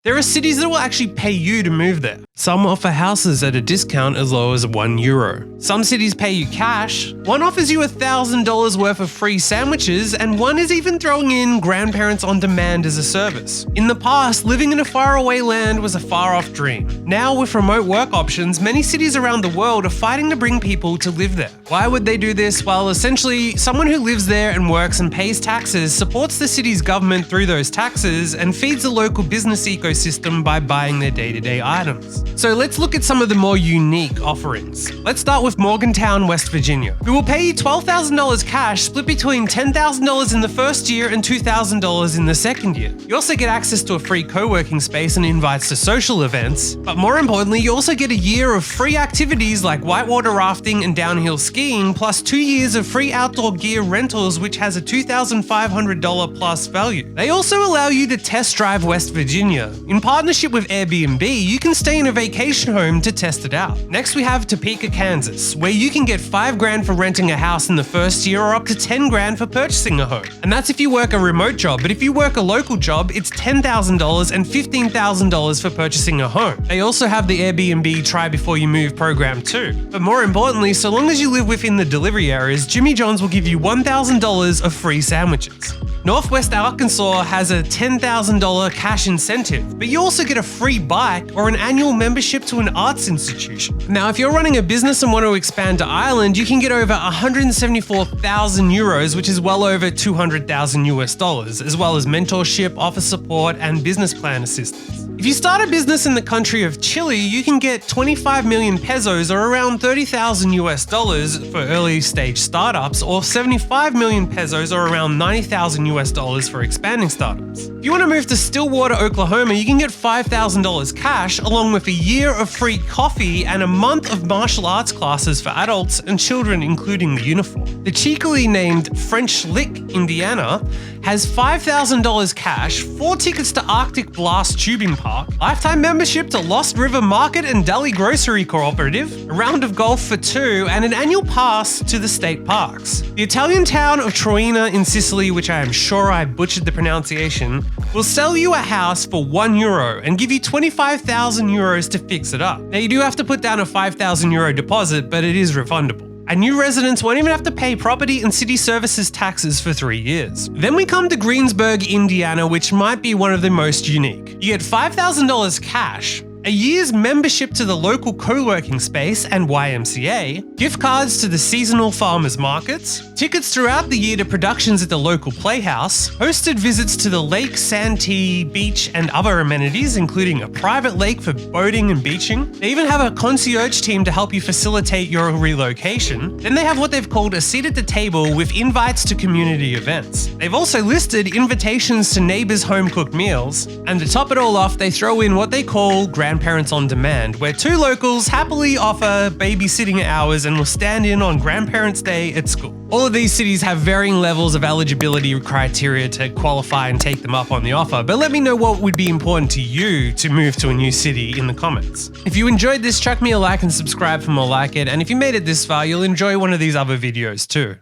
There are cities that will actually pay you to move there. Some offer houses at a discount as low as €1. Some cities pay you cash. One offers you $1,000 worth of free sandwiches, and one is even throwing in grandparents on demand as a service. In the past, living in a faraway land was a far-off dream. Now, with remote work options, many cities around the world are fighting to bring people to live there. Why would they do this? Well, essentially, someone who lives there and works and pays taxes supports the city's government through those taxes and feeds the local business ecosystem by buying their day-to-day items. So let's look at some of the more unique offerings. Let's start with Morgantown, West Virginia, who will pay you $12,000 cash split between $10,000 in the first year and $2,000 in the second year. You also get access to a free co-working space and invites to social events, but more importantly, you also get a year of free activities like whitewater rafting and downhill skiing, plus 2 years of free outdoor gear rentals, which has a $2,500 plus value. They also allow you to test drive West Virginia. In partnership with Airbnb, you can stay in a vacation home to test it out. Next, we have Topeka, Kansas, where you can get $5,000 for renting a house in the first year or up to $10,000 for purchasing a home. And that's if you work a remote job, but if you work a local job, it's $10,000 and $15,000 for purchasing a home. They also have the Airbnb Try Before You Move program too. But more importantly, so long as you live within the delivery areas, Jimmy John's will give you $1,000 of free sandwiches. Northwest Arkansas has a $10,000 cash incentive, but you also get a free bike or an annual membership to an arts institution. Now, if you're running a business and want to expand to Ireland, you can get over €174,000, which is well over $200,000, as well as mentorship, office support, and business plan assistance. If you start a business in the country of Chile, you can get 25 million pesos or around $30,000 for early stage startups, or 75 million pesos or around $90,000 for expanding startups. If you want to move to Stillwater, Oklahoma, you can get $5,000 cash along with a year of free coffee and a month of martial arts classes for adults and children, including the uniform. The cheekily named French Lick, Indiana, has $5,000 cash, 4 tickets to Arctic Blast Tubing Park, lifetime membership to Lost River Market and Deli Grocery Cooperative, a round of golf for 2, and an annual pass to the state parks. The Italian town of Troina in Sicily, which I am sure I butchered the pronunciation, will sell you a house for €1 and give you €25,000 to fix it up. Now, you do have to put down a €5,000 deposit, but it is refundable. And new residents won't even have to pay property and city services taxes for 3 years. Then we come to Greensburg, Indiana, which might be one of the most unique. You get $5,000 cash, a year's membership to the local co-working space and YMCA, gift cards to the seasonal farmers markets, tickets throughout the year to productions at the local playhouse, hosted visits to the lake, Santee Beach, and other amenities, including a private lake for boating and beaching. They even have a concierge team to help you facilitate your relocation. Then they have what they've called a seat at the table with invites to community events. They've also listed invitations to neighbors' home-cooked meals, and to top it all off, they throw in what they call Grandparents on Demand, where 2 locals happily offer babysitting hours and will stand in on Grandparents' Day at school. All of these cities have varying levels of eligibility criteria to qualify and take them up on the offer, but let me know what would be important to you to move to a new city in the comments. If you enjoyed this, chuck me a like and subscribe for more like it, and if you made it this far, you'll enjoy one of these other videos too.